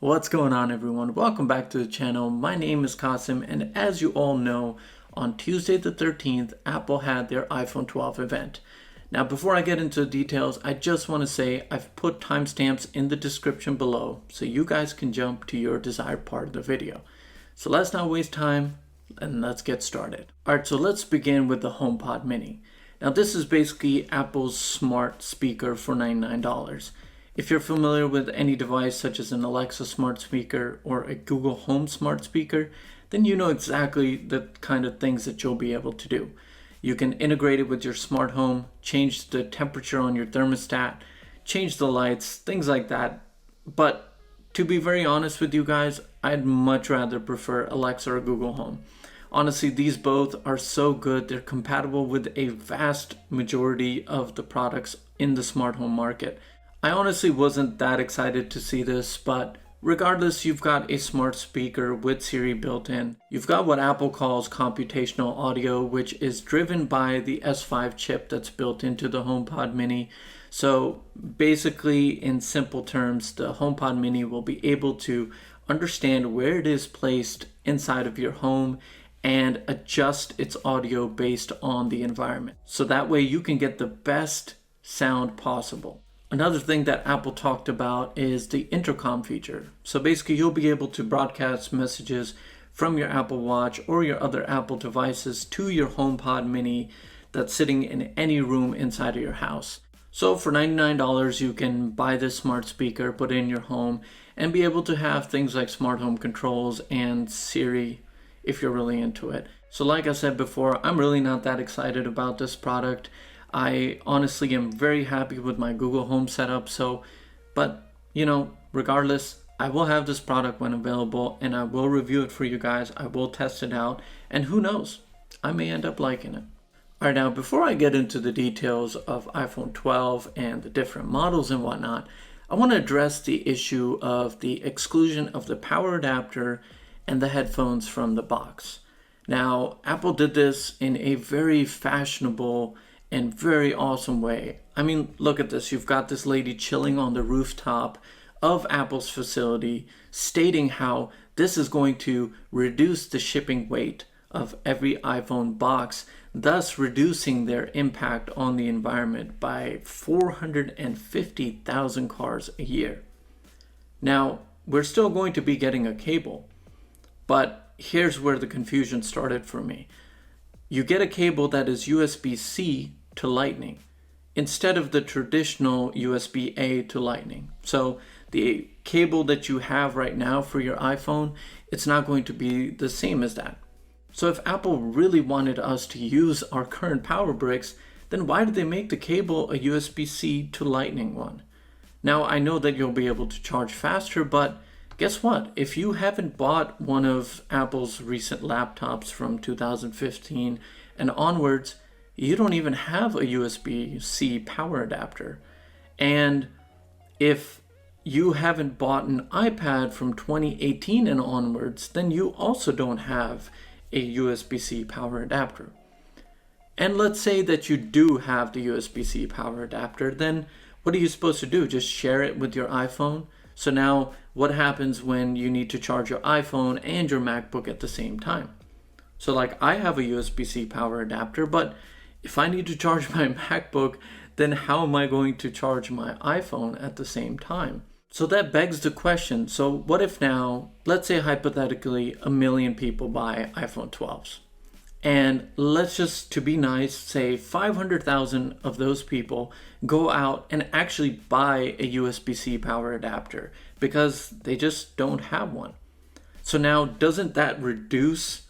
What's going on, everyone? Welcome back to the channel. My name is Qasim, and as you all know, on Tuesday the 13th, Apple had their iPhone 12 event. Now, before I get into the details, I just want to say I've put timestamps in the description below so you guys can jump to your desired part of the video. So let's not waste time and let's get started. Alright, so let's begin with the HomePod Mini. Now, this is basically Apple's smart speaker for $99. If you're familiar with any device such as an Alexa smart speaker or a Google Home smart speaker, then you know exactly the kind of things that you'll be able to do. You can integrate it with your smart home, change the temperature on your thermostat, change the lights, things like that. But to be very honest with you guys, I'd much rather prefer Alexa or Google Home. Honestly, these both are so good. They're compatible with a vast majority of the products in the smart home market. I honestly wasn't that excited to see this, but regardless, you've got a smart speaker with Siri built in. You've got what Apple calls computational audio, which is driven by the S5 chip that's built into the HomePod Mini. So basically, in simple terms, the HomePod Mini will be able to understand where it is placed inside of your home and adjust its audio based on the environment. So that way you can get the best sound possible. Another thing that Apple talked about is the intercom feature. So basically you'll be able to broadcast messages from your Apple Watch or your other Apple devices to your HomePod Mini that's sitting in any room inside of your house. So for $99, you can buy this smart speaker, put it in your home, and be able to have things like smart home controls and Siri if you're really into it. So like I said before, I'm really not that excited about this product. I honestly am very happy with my Google Home setup. But regardless, I will have this product when available and I will review it for you guys. I will test it out and who knows, I may end up liking it. All right, now before I get into the details of iPhone 12 and the different models and whatnot, I want to address the issue of the exclusion of the power adapter and the headphones from the box. Now, Apple did this in a very fashionable and very awesome way. I mean, look at this. You've got this lady chilling on the rooftop of Apple's facility stating how this is going to reduce the shipping weight of every iPhone box, thus reducing their impact on the environment by 450,000 cars a year. Now, we're still going to be getting a cable, but here's where the confusion started for me. You get a cable that is USB-C to Lightning instead of the traditional USB-A to Lightning. So the cable that you have right now for your iPhone, it's not going to be the same as that. So if Apple really wanted us to use our current power bricks, then why did they make the cable a USB-C to Lightning one? Now, I know that you'll be able to charge faster, but guess what? If you haven't bought one of Apple's recent laptops from 2015 and onwards, you don't even have a USB-C power adapter. And if you haven't bought an iPad from 2018 and onwards, then you also don't have a USB-C power adapter. And let's say that you do have the USB-C power adapter, then what are you supposed to do? Just share it with your iPhone? So now what happens when you need to charge your iPhone and your MacBook at the same time? So like I have a USB-C power adapter, but if I need to charge my MacBook, then how am I going to charge my iPhone at the same time? So that begs the question, so what if now, let's say hypothetically, 1 million people buy iPhone 12s? And let's just, to be nice, say 500,000 of those people go out and actually buy a USB-C power adapter because they just don't have one. So now, doesn't that reduce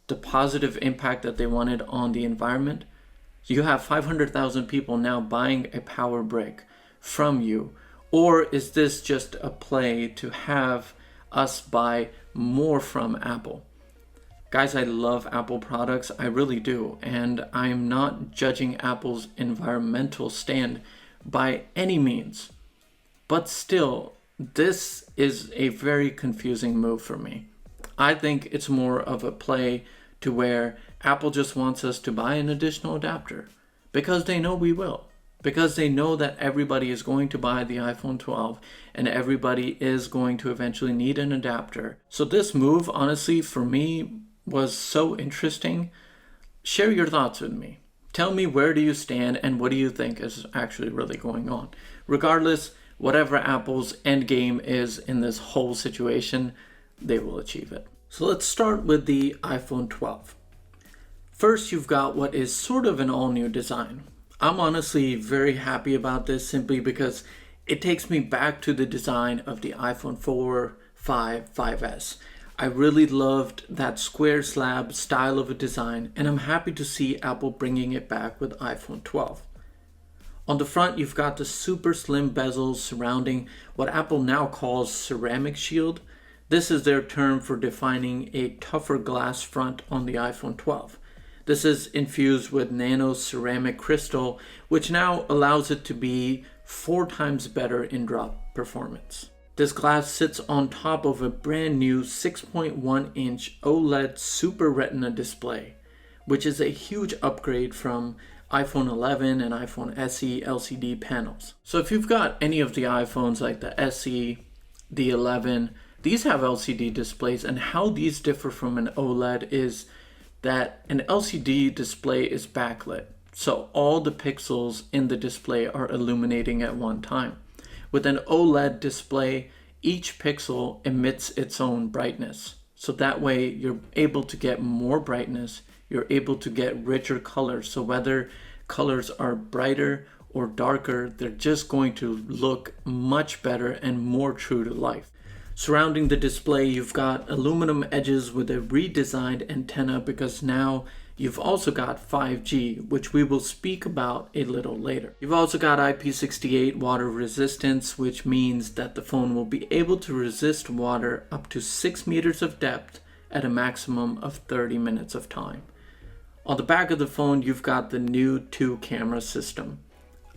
the positive impact that they wanted on the environment? So you have 500,000 people now buying a power brick from you. Or is this just a play to have us buy more from Apple? Guys, I love Apple products, I really do, and I'm not judging Apple's environmental stand by any means. But still, this is a very confusing move for me. I think it's more of a play to where Apple just wants us to buy an additional adapter because they know we will. because they know that everybody is going to buy the iPhone 12 and everybody is going to eventually need an adapter. So this move, honestly, for me was so interesting. Share your thoughts with me. Tell me, where do you stand and what do you think is actually really going on? Regardless, whatever Apple's end game is in this whole situation, they will achieve it. So let's start with the iPhone 12. First, you've got what is sort of an all-new design. I'm honestly very happy about this simply because it takes me back to the design of the iPhone 4, 5, 5S. I really loved that square slab style of a design, and I'm happy to see Apple bringing it back with iPhone 12. On the front, you've got the super slim bezels surrounding what Apple now calls ceramic shield. This is their term for defining a tougher glass front on the iPhone 12. This is infused with nano ceramic crystal, which now allows it to be 4 times better in drop performance. This glass sits on top of a brand new 6.1-inch OLED Super Retina display, which is a huge upgrade from iPhone 11 and iPhone SE LCD panels. So if you've got any of the iPhones like the SE, the 11, these have LCD displays, and how these differ from an OLED is that an LCD display is backlit, so all the pixels in the display are illuminating at one time. With an OLED display, each pixel emits its own brightness, so that way you're able to get more brightness, you're able to get richer colors, so whether colors are brighter or darker, they're just going to look much better and more true to life. Surrounding the display, you've got aluminum edges with a redesigned antenna because now you've also got 5G, which we will speak about a little later. You've also got IP68 water resistance, which means that the phone will be able to resist water up to 6 meters of depth at a maximum of 30 minutes of time. On the back of the phone, you've got the new 2-camera system.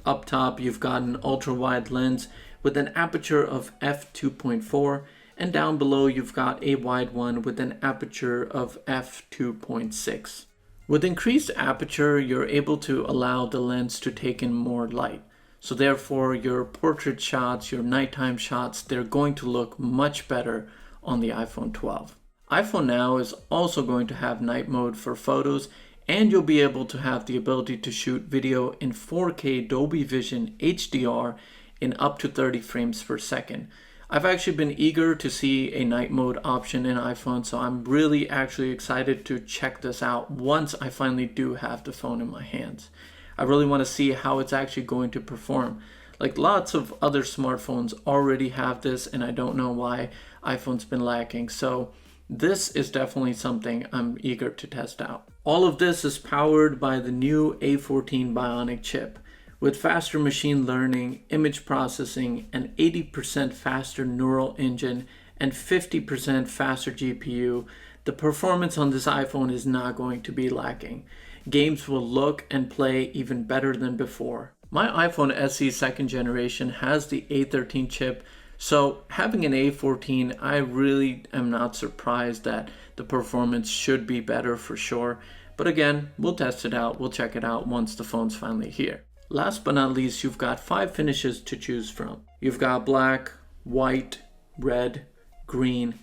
Up top, you've got an ultra-wide lens with an aperture of f2.4, and down below you've got a wide one with an aperture of f2.6. With increased aperture, you're able to allow the lens to take in more light. So therefore, your portrait shots, your nighttime shots, they're going to look much better on the iPhone 12. iPhone now is also going to have night mode for photos, and you'll be able to have the ability to shoot video in 4K Dolby Vision HDR in up to 30 frames per second. I've actually been eager to see a night mode option in iPhone, so I'm really actually excited to check this out once I finally do have the phone in my hands. I really want to see how it's actually going to perform. Like, lots of other smartphones already have this, and I don't know why iPhone's been lacking. So this is definitely something I'm eager to test out. All of this is powered by the new A14 Bionic chip. With faster machine learning, image processing, an 80% faster neural engine, and 50% faster GPU, the performance on this iPhone is not going to be lacking. Games will look and play even better than before. My iPhone SE 2nd generation has the A13 chip, so having an A14, I really am not surprised that the performance should be better for sure. But again, we'll test it out, we'll check it out once the phone's finally here. Last but not least, you've got 5 finishes to choose from. You've got black, white, red, green,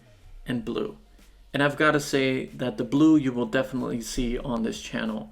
and blue. And I've got to say that the blue you will definitely see on this channel.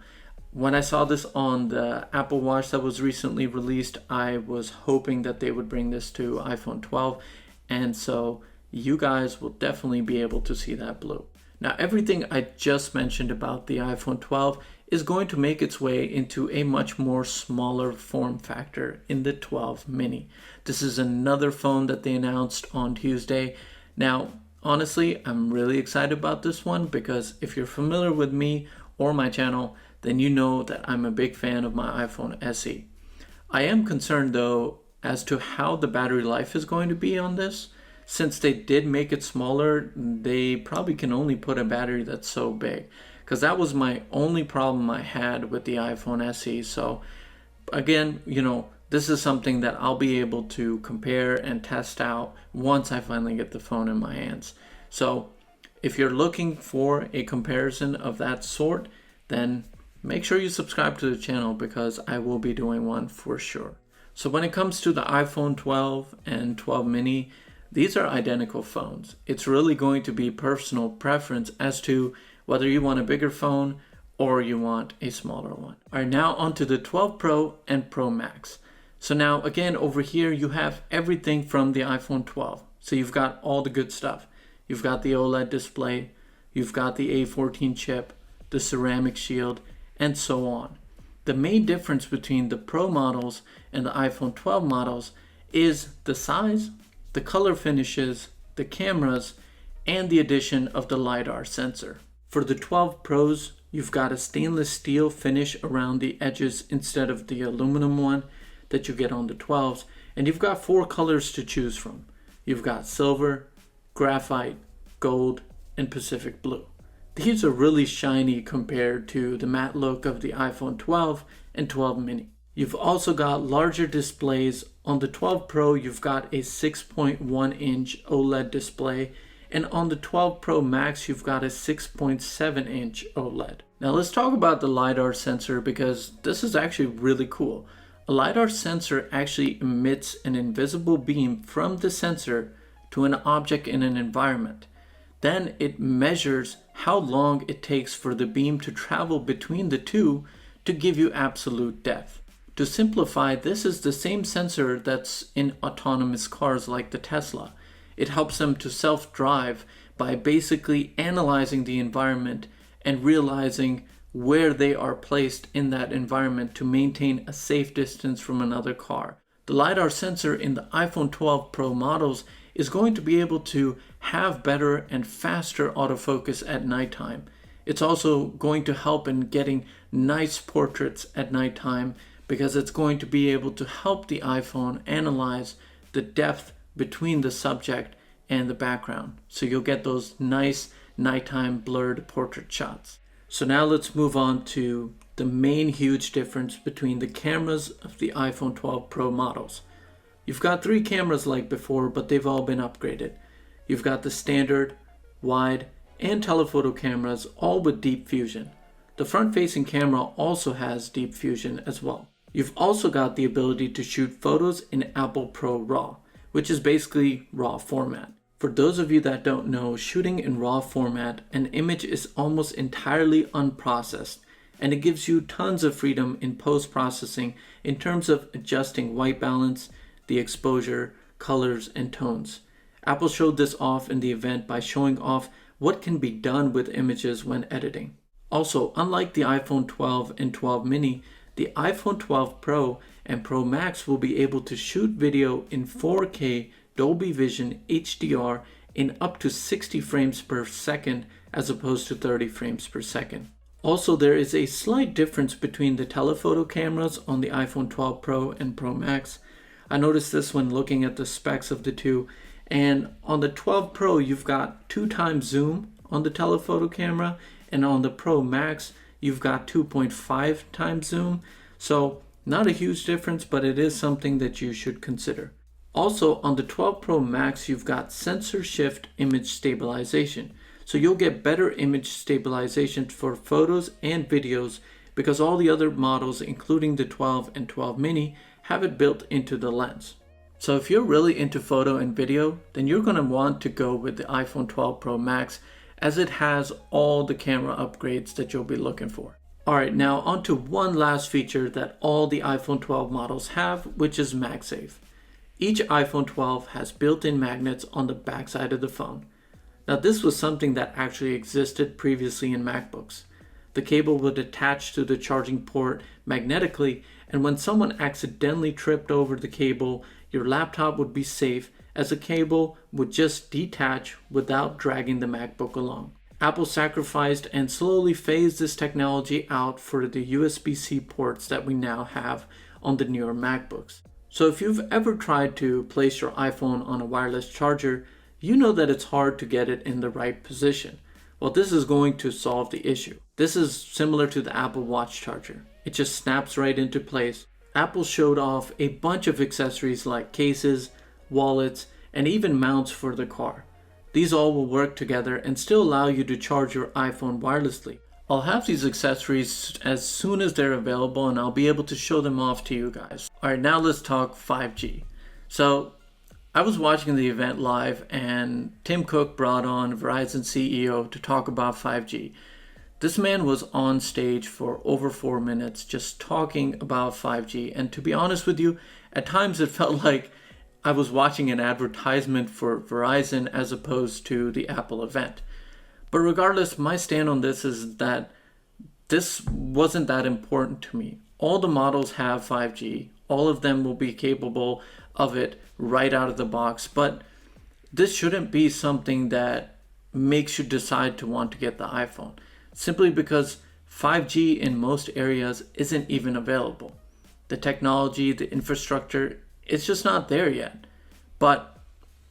When I saw this on the Apple Watch that was recently released, I was hoping that they would bring this to iPhone 12. And so you guys will definitely be able to see that blue. Now, everything I just mentioned about the iPhone 12 is going to make its way into a much more smaller form factor in the 12 mini. This is another phone that they announced on Tuesday. Now, honestly, I'm really excited about this one because if you're familiar with me or my channel, then you know that I'm a big fan of my iPhone SE. I am concerned though as to how the battery life is going to be on this. Since they did make it smaller, they probably can only put a battery that's so big. Because that was my only problem I had with the iPhone SE. So again, this is something that I'll be able to compare and test out once I finally get the phone in my hands. So if you're looking for a comparison of that sort, then make sure you subscribe to the channel because I will be doing one for sure. So when it comes to the iPhone 12 and 12 mini, these are identical phones. It's really going to be personal preference as to whether you want a bigger phone or you want a smaller one. All right, now onto the 12 Pro and Pro Max. So now again, over here, you have everything from the iPhone 12. So you've got all the good stuff. You've got the OLED display, you've got the A14 chip, the ceramic shield, and so on. The main difference between the Pro models and the iPhone 12 models is the size, the color finishes, the cameras, and the addition of the Lidar sensor. For the 12 Pros, you've got a stainless steel finish around the edges instead of the aluminum one that you get on the 12s, and you've got 4 colors to choose from. You've got silver, graphite, gold, and Pacific blue. These are really shiny compared to the matte look of the iPhone 12 and 12 mini. You've also got larger displays. On the 12 Pro, you've got a 6.1 inch OLED display, and on the 12 Pro Max, you've got a 6.7 inch OLED. Now let's talk about the LiDAR sensor because this is actually really cool. A LiDAR sensor actually emits an invisible beam from the sensor to an object in an environment. Then it measures how long it takes for the beam to travel between the two to give you absolute depth. To simplify, this is the same sensor that's in autonomous cars like the Tesla. It helps them to self-drive by basically analyzing the environment and realizing where they are placed in that environment to maintain a safe distance from another car. The LiDAR sensor in the iPhone 12 Pro models is going to be able to have better and faster autofocus at nighttime. It's also going to help in getting nice portraits at nighttime because it's going to be able to help the iPhone analyze the depth between the subject and the background. So you'll get those nice nighttime blurred portrait shots. So now let's move on to the main huge difference between the cameras of the iPhone 12 Pro models. You've got 3 cameras like before, but they've all been upgraded. You've got the standard, wide, and telephoto cameras, all with deep fusion. The front-facing camera also has deep fusion as well. You've also got the ability to shoot photos in Apple Pro RAW, which is basically RAW format. For those of you that don't know, shooting in RAW format, an image is almost entirely unprocessed, and it gives you tons of freedom in post-processing in terms of adjusting white balance, the exposure, colors, and tones. Apple showed this off in the event by showing off what can be done with images when editing. Also, unlike the iPhone 12 and 12 mini, the iPhone 12 Pro and Pro Max will be able to shoot video in 4K Dolby Vision HDR in up to 60 frames per second as opposed to 30 frames per second. Also, there is a slight difference between the telephoto cameras on the iPhone 12 Pro and Pro Max. I noticed this when looking at the specs of the two, and on the 12 Pro you've got 2 times zoom on the telephoto camera, and on the Pro Max you've got 2.5 times zoom. So not a huge difference, but it is something that you should consider. Also, on the 12 Pro Max, you've got sensor shift image stabilization. So you'll get better image stabilization for photos and videos because all the other models, including the 12 and 12 mini, have it built into the lens. So if you're really into photo and video, then you're going to want to go with the iPhone 12 Pro Max as it has all the camera upgrades that you'll be looking for. Alright, now on to one last feature that all the iPhone 12 models have, which is Magsafe. Each iPhone 12 has built-in magnets on the backside of the phone. Now this was something that actually existed previously in MacBooks. The cable would attach to the charging port magnetically, and when someone accidentally tripped over the cable, your laptop would be safe as the cable would just detach without dragging the MacBook along. Apple sacrificed and slowly phased this technology out for the USB-C ports that we now have on the newer MacBooks. So if you've ever tried to place your iPhone on a wireless charger, you know that it's hard to get it in the right position. Well, this is going to solve the issue. This is similar to the Apple Watch charger. It just snaps right into place. Apple showed off a bunch of accessories like cases, wallets, and even mounts for the car. These all will work together and still allow you to charge your iPhone wirelessly. I'll have these accessories as soon as they're available and I'll be able to show them off to you guys. Alright, now let's talk 5G. So I was watching the event live and Tim Cook brought on Verizon CEO to talk about 5G. This man was on stage for over 4 minutes just talking about 5G, and to be honest with you, at times it felt like I was watching an advertisement for Verizon as opposed to the Apple event. But regardless, my stand on this is that this wasn't that important to me. All the models have 5G. All of them will be capable of it right out of the box. But this shouldn't be something that makes you decide to want to get the iPhone, simply because 5G in most areas isn't even available. The technology, the infrastructure, it's just not there yet. But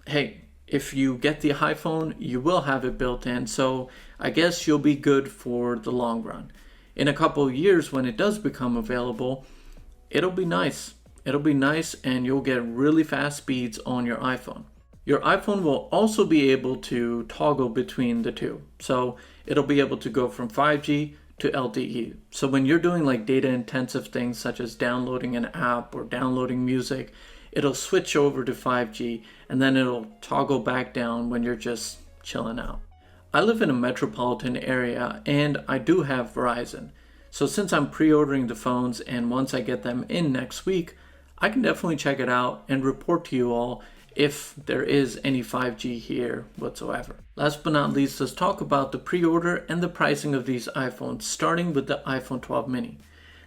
hey, if you get the iPhone, you will have it built in, so I guess you'll be good for the long run. In a couple of years, when it does become available, it'll be nice. It'll be nice and you'll get really fast speeds on your iPhone. Your iPhone will also be able to toggle between the two. So it'll be able to go from 5G to LTE. So when you're doing like data intensive things such as downloading an app or downloading music, it'll switch over to 5G and then it'll toggle back down when you're just chilling out. I live in a metropolitan area and I do have Verizon. So since I'm pre-ordering the phones and once I get them in next week, I can definitely check it out and report to you all if there is any 5G here whatsoever. Last but not least, let's talk about the pre-order and the pricing of these iPhones, starting with the iPhone 12 mini.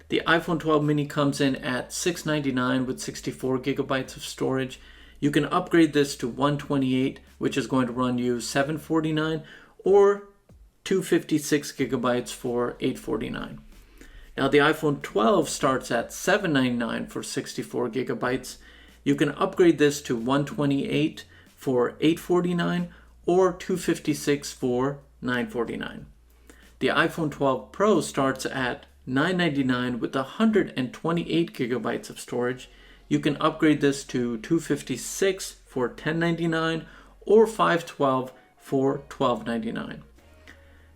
The iPhone 12 mini comes in at $699 with 64 gigabytes of storage. You can upgrade this to 128, which is going to run you $749, or 256 gigabytes for $849. Now the iPhone 12 starts at $799 for 64 gigabytes. You can upgrade this to 128 for $849 or 256 for $949. The iPhone 12 Pro starts at $999 with 128 gigabytes of storage. You can upgrade this to 256 for $1099 or 512 for $1299.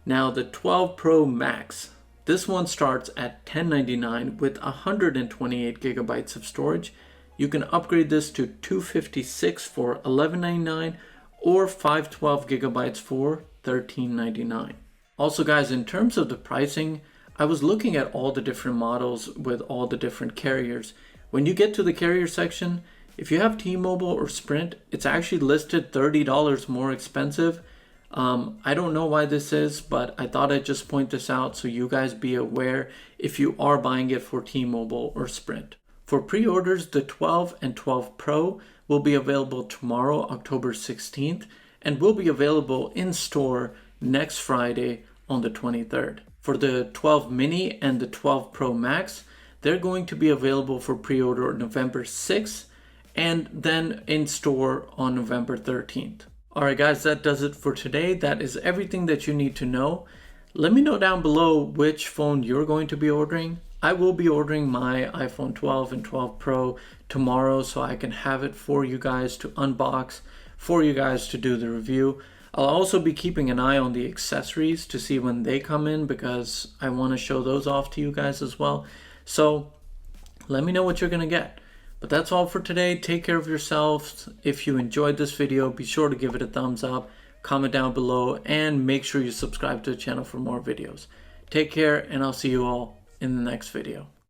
Now the 12 Pro Max, this one starts at $1099 with 128 gigabytes of storage. You can upgrade this to 256 for $1199 or 512 gigabytes for $1399. Also guys, in terms of the pricing, I was looking at all the different models with all the different carriers. When you get to the carrier section, if you have T-Mobile or Sprint, it's actually listed $30 more expensive. I don't know why this is, but I thought I'd just point this out so you guys be aware if you are buying it for T-Mobile or Sprint. For pre-orders, the 12 and 12 Pro will be available tomorrow, October 16th, and will be available in store next Friday on the 23rd. For the 12 mini and the 12 Pro Max, they're going to be available for pre-order November 6th and then in store on November 13th. Alright guys, that does it for today. That is everything that you need to know. Let me know down below which phone you're going to be ordering. I will be ordering my iPhone 12 and 12 Pro tomorrow so I can have it for you guys to unbox, for you guys to do the review. I'll also be keeping an eye on the accessories to see when they come in because I want to show those off to you guys as well. So let me know what you're going to get. But that's all for today. Take care of yourselves. If you enjoyed this video, be sure to give it a thumbs up, comment down below, and make sure you subscribe to the channel for more videos. Take care, and I'll see you all in the next video.